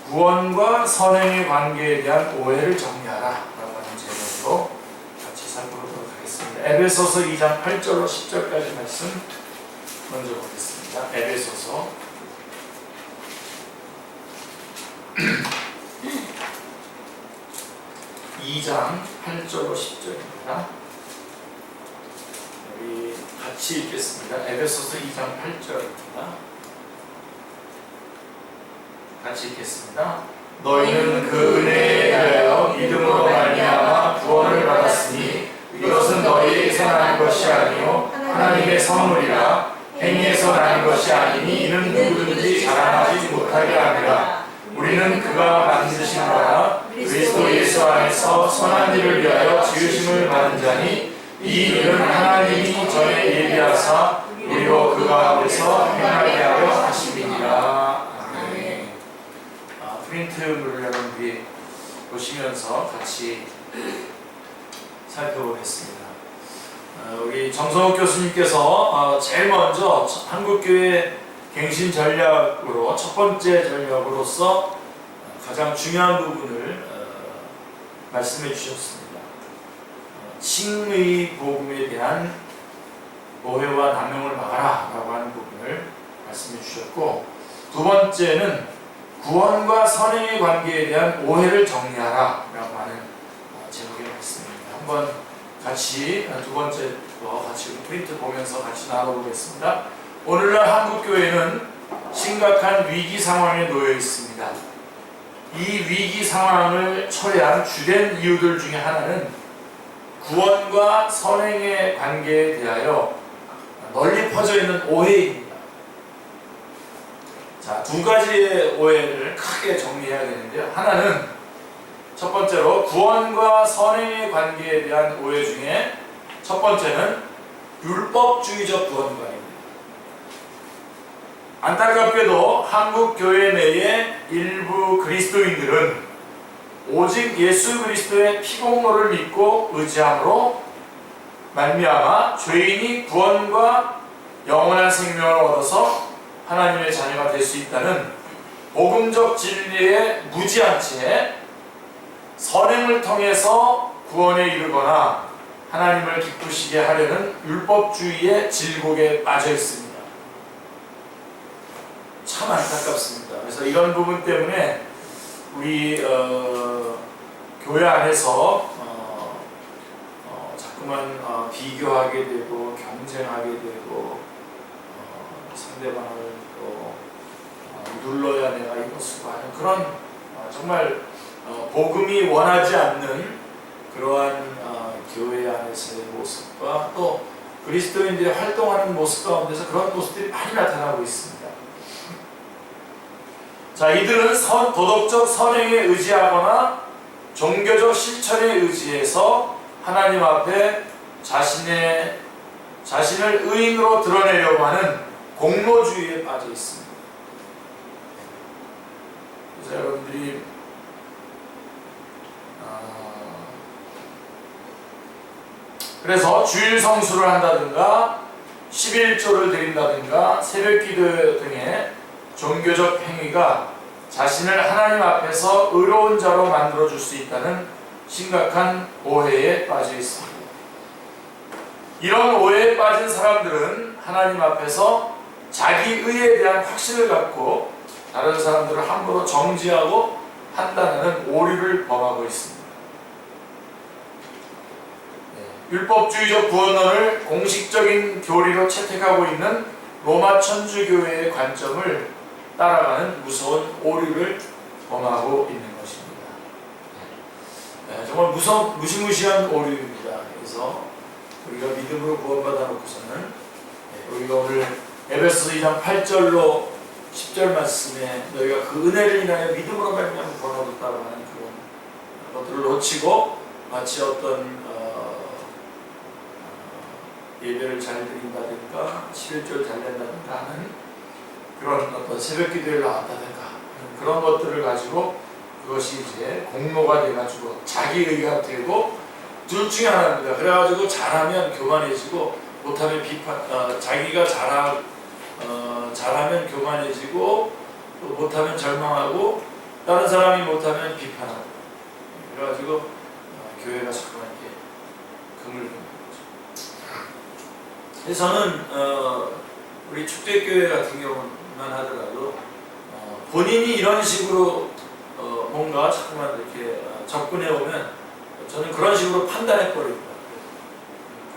구원과 선행의 관계에 대한 오해를 정리하라 라고 하는 제목으로 같이 살펴보도록 하겠습니다. 에베소서 2장 8절로 10절까지 말씀 먼저 보겠습니다. 에베소서 2장 8절로 10절입니다. 우리 같이 읽겠습니다. 에베소서 2장 8절입니다. 같이 읽겠습니다. 너희는 그 은혜에 대하여 믿음으로 말미암아 구원을 받았으니 이것은 너희에게서 난 것이 아니요 하나님의 선물이라. 행위에서 난 것이 아니니 이는 누구든지 자랑하지 못하게 하느라. 우리는 그가 만드신 바라 그리스도 예수 안에서 선한 일을 위하여 지으심을 받은 자니 이 일은 하나님이 전에 예비하사 우리로 그 가운데서 행하게 하려 하심이니라. 아멘. 프린트물을 여러분들이 보시면서 같이 살펴보겠습니다. 우리 정성욱 교수님께서 제일 먼저 한국교회 갱신 전략으로 첫 번째 전략으로서 가장 중요한 부분을 말씀해 주셨습니다. 칭의 복음에 대한 오해와 남용을 막아라 라고 하는 부분을 말씀해 주셨고, 두 번째는 구원과 선행의 관계에 대한 오해를 정리하라 라고 하는 제목의 말씀입니다. 한번 같이 두 번째 거 같이 프린트 보면서 같이 나눠보겠습니다. 오늘날 한국교회는 심각한 위기 상황에 놓여 있습니다. 이 위기 상황을 초래한 주된 이유들 중에 하나는 구원과 선행의 관계에 대하여 널리 퍼져 있는 오해입니다. 자, 두 가지의 오해를 크게 정리해야 되는데요. 하나는 첫 번째로 구원과 선행의 관계에 대한 오해 중에 첫 번째는 율법주의적 구원관입니다. 안타깝게도 한국 교회 내의 일부 그리스도인들은 오직 예수 그리스도의 피공로를 믿고 의지함으로 말미암아 죄인이 구원과 영원한 생명을 얻어서 하나님의 자녀가 될 수 있다는 복음적 진리에 무지한 채 선행을 통해서 구원에 이르거나 하나님을 기쁘시게 하려는 율법주의의 질곡에 빠져 있습니다. 참 안타깝습니다. 그래서 이런 부분 때문에 우리 교회 안에서 자꾸만 비교하게 되고 경쟁하게 되고 상대방을 또 눌러야 내가 이거 쓰고 하는 그런 정말 복음이 원하지 않는 그러한 교회 안에서의 모습과 또 그리스도인들이 활동하는 모습 가운데서 그런 모습들이 많이 나타나고 있습니다. 자, 이들은 도덕적 선행에 의지하거나 종교적 실천에 의지해서 하나님 앞에 자신을 의인으로 드러내려고 하는 공로주의에 빠져 있습니다. 그래서 여러분들이 그래서 주일 성수를 한다든가 11조를 드린다든가 새벽기도 등의 종교적 행위가 자신을 하나님 앞에서 의로운 자로 만들어줄 수 있다는 심각한 오해에 빠져 있습니다. 이런 오해에 빠진 사람들은 하나님 앞에서 자기 의에 대한 확신을 갖고 다른 사람들을 함부로 정죄하고 판단하는 오류를 범하고 있습니다. 율법주의적 구원론을 공식적인 교리로 채택하고 있는 로마 천주교회의 관점을 따라가는 무서운 오류를 범하고 있는 것입니다. 정말 무시무시한 오류입니다. 그래서 우리가 믿음으로 구원받아 놓고서는 우리가 오늘 에베소서 2장 8절로 10절 말씀에 너희가 그 은혜를 인하여 믿음으로 말미암아 구원을 얻었다고 하는 그런 것들을 놓치고 마치 어떤 예배를 잘 드린다든가 11조를 잘 낸다든가 하는 그런 어떤 새벽 기도를 나왔다든가 그런 것들을 가지고 그것이 이제 공로가 돼가지고 자기의가 되고 둘 중에 하나입니다. 그래가지고 잘하면 교만해지고 못하면 자기가 잘하면 교만해지고 또 못하면 절망하고 다른 사람이 못하면 비판하고, 그래가지고 교회가 자꾸만 이렇게 그물그물 거죠. 그래서 저는 우리 축대교회 같은 경우만 하더라도 본인이 이런 식으로 뭔가 자꾸만 이렇게 접근해 오면 저는 그런 식으로 판단해 버립니다.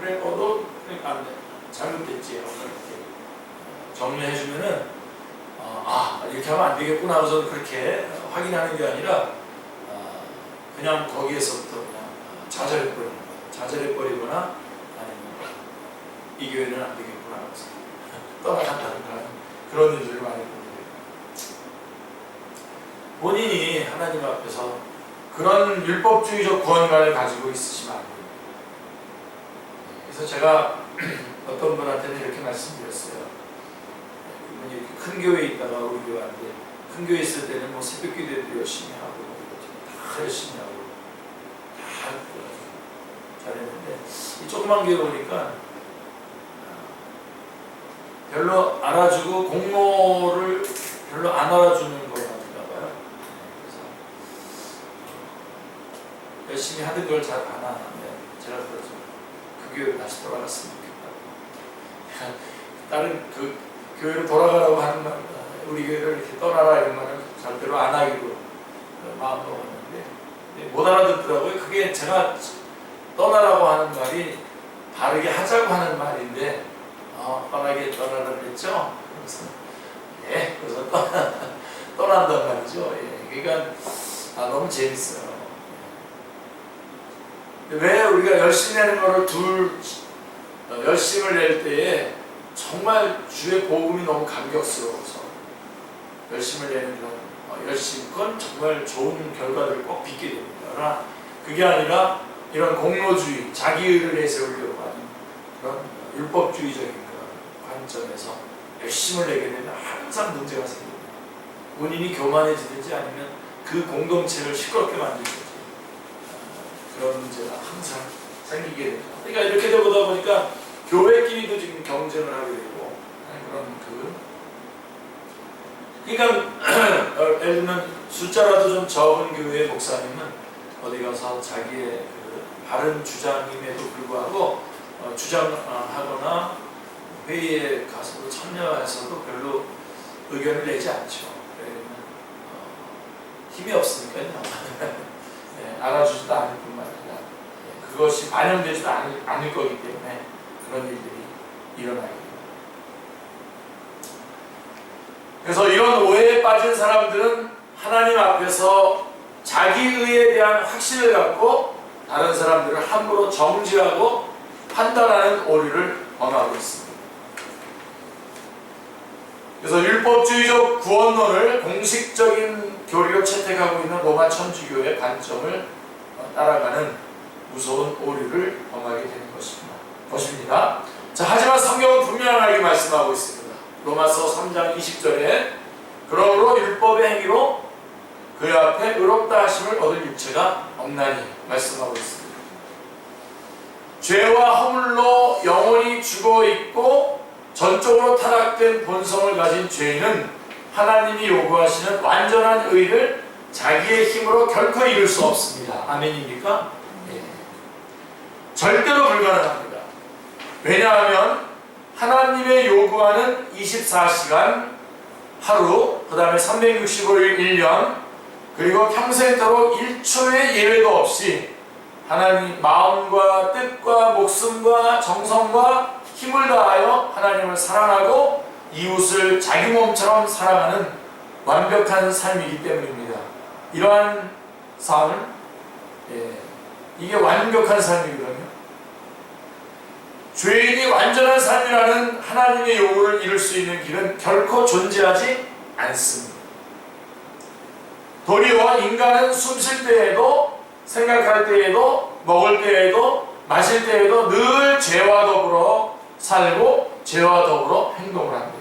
그래, 너 안 돼, 잘못됐지, 이렇게 정리해 주면은 이렇게 하면 안 되겠구나 하고서 그렇게 확인하는 게 아니라 그냥 거기에서부터 그냥 좌절해 버리거나 아니면 이 교회는 안 되겠구나 하고서 떠나간다든가 그런 일들을 많이 보게 됩니다. 본인이 하나님 앞에서 그런 율법주의적 구원관을 가지고 있으시면 안 됩니다. 그래서 제가 어떤 분한테는 이렇게 말씀드렸어요. 그분이 큰 교회에 있다가 우리 교회 왔는데, 큰 교회에 있을 때는 뭐 새벽 기도도 열심히 하고 다 열심히 하고 다 잘했는데, 이 조그만 교회 오니까 별로 알아주고 공로를 별로 안 알아주는 것 같은가 봐요. 그래서 열심히 하던 걸 잘 안 하는데 제가 그러죠. 그 교회로 다시 돌아갔으면 좋겠다고. 다른 그 교회로 돌아가라고 하는 말, 우리 교회를 이렇게 떠나라 이런 말을 절대로 안 하기로 마음 먹었는데 못 알아듣더라고요. 그게 제가 떠나라고 하는 말이 바르게 하자고 하는 말인데 떠나라 그랬죠? 그래서 그래서 떠난단 말이죠. 그러니까 너무 재밌어요. 왜 우리가 열심히 하는 거를 열심을 낼 때에 정말 주의 복음이 너무 감격스러워서 열심을 내는 그런 열심건 정말 좋은 결과들을 꼭 빚게 됩니다. 그러나 그게 아니라 이런 공로주의, 자기의를 내세우려고 하는 그런 율법주의적인 그런 관점에서 열심을 내게 되면 항상 문제가 생깁니다. 본인이 교만해지든지 아니면 그 공동체를 시끄럽게 만들든지 그런 문제가 항상 생기게 됩니다. 그러니까 이렇게 되다 보니까 교회끼리도 지금 경쟁을 하게 되고 그런 그러니까 예를 들면 숫자라도 좀 적은 교회의 목사님은 어디 가서 자기의 그 바른 주장임에도 불구하고 주장하거나 회의에 가서 참여해서도 별로 의견을 내지 않죠. 왜냐면 힘이 없으니까요. 알아주지도 않을 뿐만 아니라 그것이 반영되지도 않을 거기 때문에 그런 일들이 일어나게 됩니다. 그래서 이런 오해에 빠진 사람들은 하나님 앞에서 자기의에 대한 확신을 갖고 다른 사람들을 함부로 정죄하고 판단하는 오류를 범하고 있습니다. 그래서 율법주의적 구원론을 공식적인 교리로 채택하고 있는 로마 천주교의 관점을 따라가는 무서운 오류를 범하게 되는 것입니다. 자, 하지만 성경은 분명하게 말씀하고 있습니다. 로마서 3장 20절에 그러므로 율법의 행위로 그의 앞에 의롭다 하심을 얻을 육체가 없나니 말씀하고 있습니다. 죄와 허물로 영원히 죽어 있고 전적으로 타락된 본성을 가진 죄인은 하나님이 요구하시는 완전한 의를 자기의 힘으로 결코 이룰 수 없습니다. 아멘입니까? 네. 절대로 불가능합니다. 왜냐하면 하나님의 요구하는 24시간 하루, 그 다음에 365일 1년, 그리고 평생토록 1초의 예외도 없이 하나님 마음과 뜻과 목숨과 정성과 힘을 다하여 하나님을 사랑하고 이웃을 자기 몸처럼 사랑하는 완벽한 삶이기 때문입니다. 이러한 삶은 이게 완벽한 삶이거든요. 죄인이 완전한 삶이라는 하나님의 요구를 이룰 수 있는 길은 결코 존재하지 않습니다. 도리어 인간은 숨 쉴 때에도, 생각할 때에도, 먹을 때에도, 마실 때에도 늘 죄와 더불어 살고 죄와 더불어 행동을 합니다.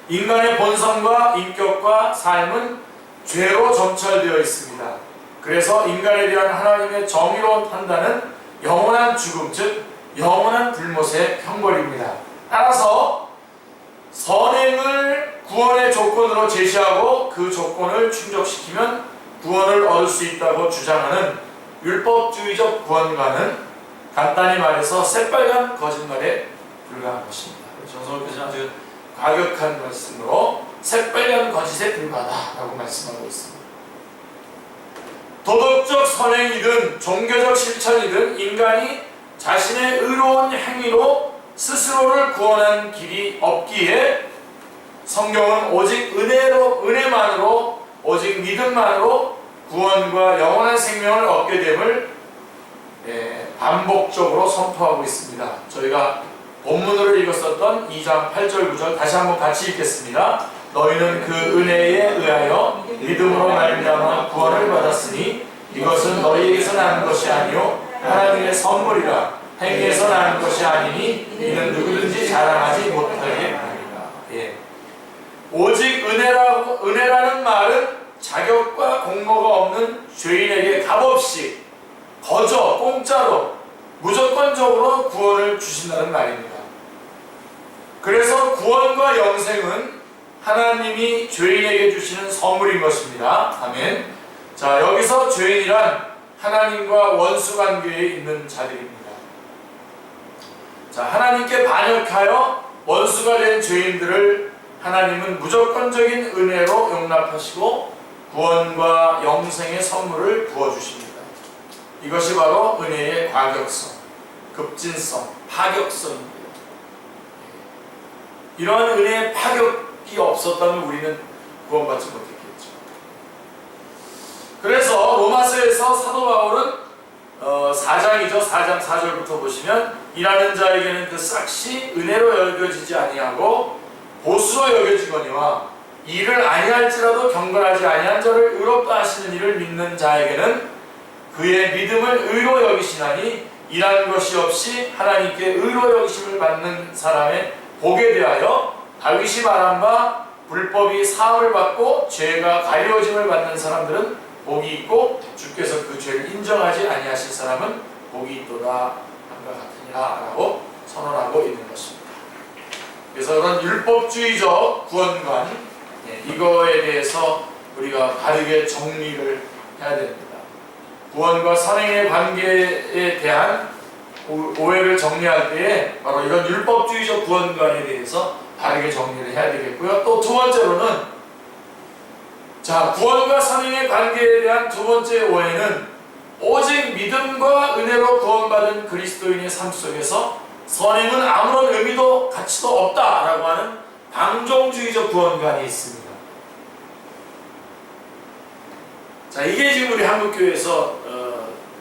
인간의 본성과 인격과 삶은 죄로 점철되어 있습니다. 그래서 인간에 대한 하나님의 정의로운 판단은 영원한 죽음, 즉 영원한 불못의 형벌입니다. 따라서 선행을 구원의 조건으로 조건으로 제시하고 그 조건을 충족시키면 구원을 얻을 수 있다고 주장하는 율법주의적 구원과는 간단히 말해서 새빨간 거짓말에 불과한 것입니다. 정성호께서는 아주 과격한 말씀으로 새빨간 거짓에 불과하다라고 말씀하고 있습니다. 도덕적 선행이든 종교적 실천이든 인간이 자신의 의로운 행위로 스스로를 구원한 길이 없기에 성경은 오직 은혜만으로 오직 믿음만으로 구원과 영원한 생명을 얻게 됨을 반복적으로 선포하고 있습니다. 저희가 본문으로 읽었었던 2장 8절 9절 다시 한번 같이 읽겠습니다. 너희는 그 은혜에 의하여 믿음으로 말미암아 구원을 받았으니 이것은 너희에게서 나는 것이 아니요 하나님의 선물이라. 행위에서 나는 것이 아니니 이는 누구든지 자랑하지 못하게 하리라. 오직 은혜라는 말은 자격과 공로가 없는 죄인에게 값없이 거저 공짜로 무조건적으로 구원을 주신다는 말입니다. 그래서 구원과 영생은 하나님이 죄인에게 주시는 선물인 것입니다. 아멘. 자, 여기서 죄인이란 하나님과 원수 관계에 있는 자들입니다. 자, 하나님께 반역하여 원수가 된 죄인들을 하나님은 무조건적인 은혜로 용납하시고 구원과 영생의 선물을 부어주십니다. 이것이 바로 은혜의 과격성, 급진성, 파격성입니다. 이러한 은혜의 파격이 없었다면 우리는 구원받지 못했겠죠. 그래서 로마서에서 사도 바울은 4장이죠. 4장 4절부터 보시면 일하는 자에게는 그 싹시 은혜로 여겨지지 아니하고 보수로 여겨지거니와 일을 아니할지라도 경건하지 아니한 자를 의롭다 하시는 이를 믿는 자에게는 그의 믿음을 의로 여기시나니 일하는 것이 없이 하나님께 의로 여기심을 받는 사람의 복에 대하여 다윗이 말한 바 불법이 사함을 받고 죄가 가려짐을 받는 사람들은 복이 있고 주께서 그 죄를 인정하지 아니하실 사람은 복이 있도다 함과 같으니라 라고 선언하고 있는 것입니다. 그래서 그런 율법주의적 구원관 이거에 대해서 우리가 바르게 정리를 해야 됩니다. 구원과 선행의 관계에 대한 오해를 정리할 때에 바로 이런 율법주의적 구원관에 대해서 바르게 정리를 해야 되겠고요. 또 두 번째로는 자, 구원과 선행의 관계에 대한 두 번째 오해는 오직 믿음과 은혜로 구원받은 그리스도인의 삶 속에서 선행은 아무런 의미도 가치도 없다라고 하는 방종주의적 구원관이 있습니다. 자, 이게 지금 우리 한국교회에서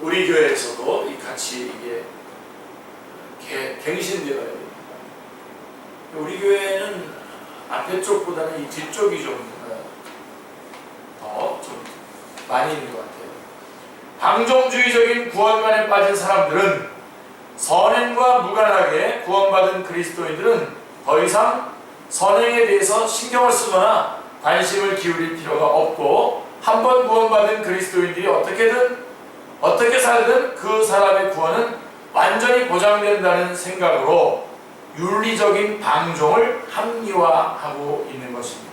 우리 교회에서도 같이 이게 갱신되어야 됩니다. 우리 교회는 앞에 쪽보다는 이 뒤쪽이 좀 많이 있는 것 같아요. 방종주의적인 구원관에 빠진 사람들은 선행과 무관하게 구원받은 그리스도인들은 더 이상 선행에 대해서 신경을 쓰거나 관심을 기울일 필요가 없고 한번 구원받은 그리스도인들이 어떻게 살든 그 사람의 구원은 완전히 보장된다는 생각으로 윤리적인 방종을 합리화하고 있는 것입니다.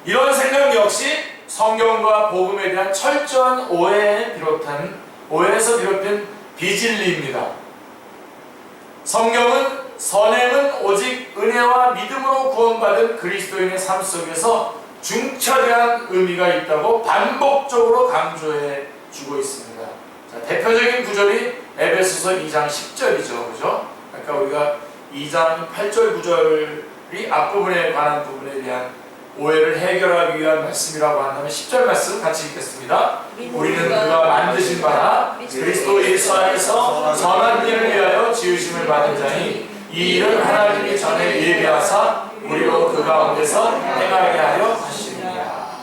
이런 생각 역시 성경과 복음에 대한 철저한 오해에서 비롯된 비진리입니다. 성경은 선행은 오직 은혜와 믿음으로 구원받은 그리스도인의 삶 속에서 중차대한 의미가 있다고 반복적으로 강조해 주고 있습니다. 자, 대표적인 구절이 에베소서 2장 10절이죠. 그죠? 아까 우리가 2장 8절 9절이 앞부분에 관한 부분에 대한 오해를 해결하기 위한 말씀이라고 한다면 10절 말씀 같이 읽겠습니다. 우리는 그가 만드신 바라 그리스도 예수 안에서 선한 일을 위하여 지으심을 받은 자니 이 일을 하나님이 전에 예비하사 우리로 그 가운데서 행하게 하려 하시느니라.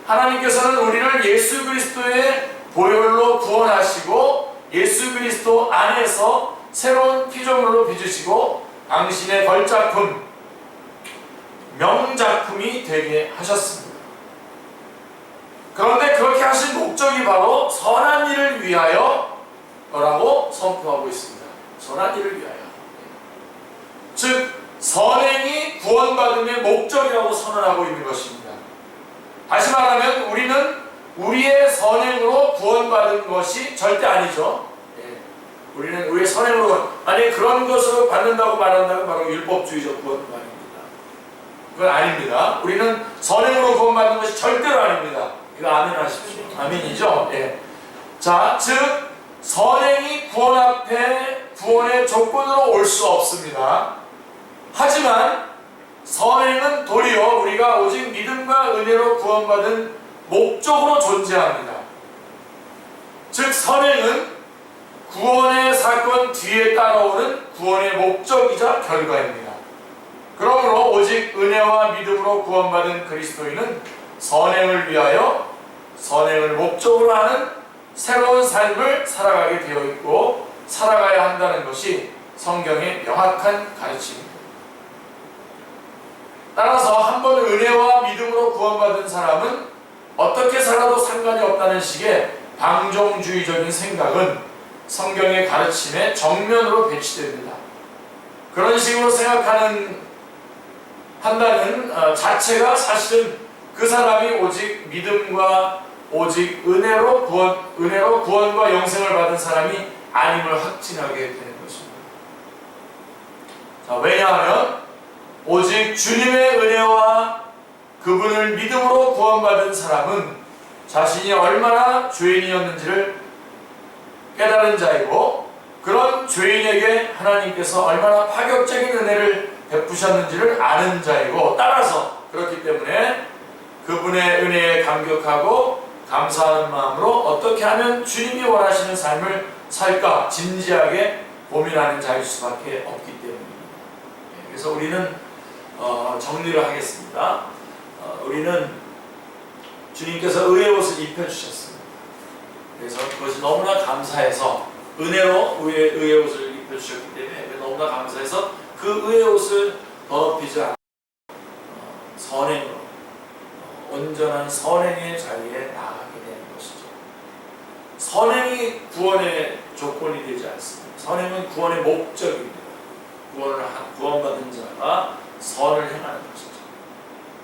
하나님께서는 우리를 예수 그리스도의 보혈로 구원하시고 예수 그리스도 안에서 새로운 피조물로 빚으시고 당신의 걸작품 명작품이 되게 하셨습니다. 그런데 그렇게 하신 목적이 바로 선한 일을 위하여 라고 선포하고 있습니다. 선한 일을 위하여. 즉 선행이 구원받음의 목적이라고 선언하고 있는 것입니다. 다시 말하면 우리는 우리의 선행으로 구원받은 것이 절대 아니죠. 우리는 우리의 선행으로, 아니 그런 것으로 받는다고 말한다면 바로 율법주의적 구원도 아닙니다. 그건 아닙니다. 우리는 선행으로 구원받는 것이 절대로 아닙니다. 이거 아멘 하십시오. 아멘이죠? 예. 자, 즉 선행이 구원 앞에 구원의 조건으로 올 수 없습니다. 하지만 선행은 도리어 우리가 오직 믿음과 은혜로 구원받은 목적으로 존재합니다. 즉 선행은 구원의 사건 뒤에 따라오는 구원의 목적이자 결과입니다. 그러므로 오직 은혜와 믿음으로 구원받은 그리스도인은 선행을 위하여 선행을 목적으로 하는 새로운 삶을 살아가게 되어 있고 살아가야 한다는 것이 성경의 명확한 가르침입니다. 따라서 한번 은혜와 믿음으로 구원받은 사람은 어떻게 살아도 상관이 없다는 식의 방종주의적인 생각은 성경의 가르침에 정면으로 배치됩니다. 그런 식으로 한다는 자체가 사실은 그 사람이 오직 믿음과 오직 은혜로 구원과 영생을 받은 사람이 아님을 확증하게 되는 것입니다. 자, 왜냐하면 오직 주님의 은혜와 그분을 믿음으로 구원받은 사람은 자신이 얼마나 죄인이었는지를 깨달은 자이고 그런 죄인에게 하나님께서 얼마나 파격적인 은혜를 베푸셨는지를 아는 자이고 따라서 그렇기 때문에 그분의 은혜에 감격하고 감사하는 마음으로 어떻게 하면 주님이 원하시는 삶을 살까 진지하게 고민하는 자일 수밖에 없기 때문입니다. 그래서 우리는 정리를 하겠습니다. 우리는 주님께서 의의 옷을 입혀주셨습니다. 그래서 그것이 너무나 감사해서 은혜로 의의 옷을 입혀주셨기 때문에 너무나 감사해서 그 의의 옷을 더럽히지 않고 선행으로 온전한 선행의 자리에 나아가게 되는 것이죠. 선행이 구원의 조건이 되지 않습니다. 선행은 구원의 목적입니다. 구원받은 자가 선을 행하는 것이죠.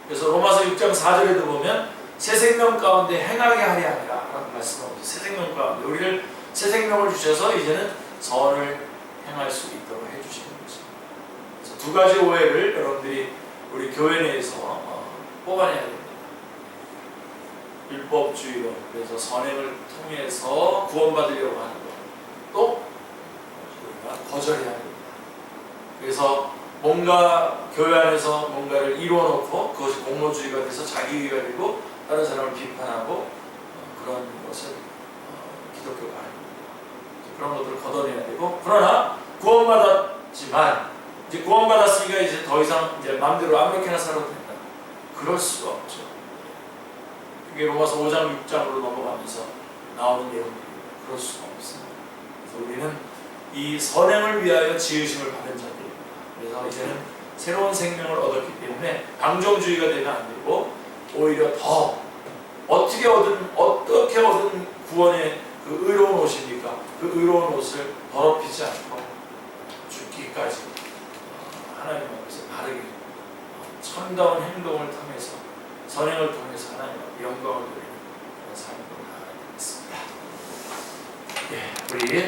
그래서 로마서 6장 4절에도 보면 새 생명 가운데 행하게 하려 함이라 라고 말씀하고 새 생명 가운데 우리를 새 생명을 주셔서 이제는 선을 행할 수 있도록 해주시는 것입니다. 그래서 두 가지 오해를 여러분들이 우리 교회 내에서 뽑아내야 됩니다. 율법주의로 그래서 선행을 통해서 구원받으려고 하는 것, 또 우리가 거절해야 합니다. 그래서 뭔가 교회 안에서 뭔가를 이루어놓고 그것이 공로주의가 돼서 자기의가 되고 다른 사람을 비판하고 그런 것은 기독교가 아닙니다. 그런 것들을 걷어내야 되고 그러나 구원받았지만 이제 구원받았으니까 이제 더 이상 이제 마음대로 아무렇게나 살아도 된다. 그럴 수가 없죠. 그게 로마서 5장 6장으로 넘어가면서 나오는 내용입니다. 그럴 수가 없습니다. 그래서 우리는 이 선행을 위하여 지으심을 받은 자들입니다. 그래서 이제는 새로운 생명을 얻었기 때문에 방종주의가 되면 안 되고 오히려 더 어떻게 얻은 구원의 그 의로운 옷입니까? 그 의로운 옷을 더럽히지 않고 죽기까지 하나님 앞에서 바르게 참다운 행동을 통해서 선행을 통해서 하나님 앞에 영광을 드리는 그런 삶으로 나아가야 되겠습니다. 우리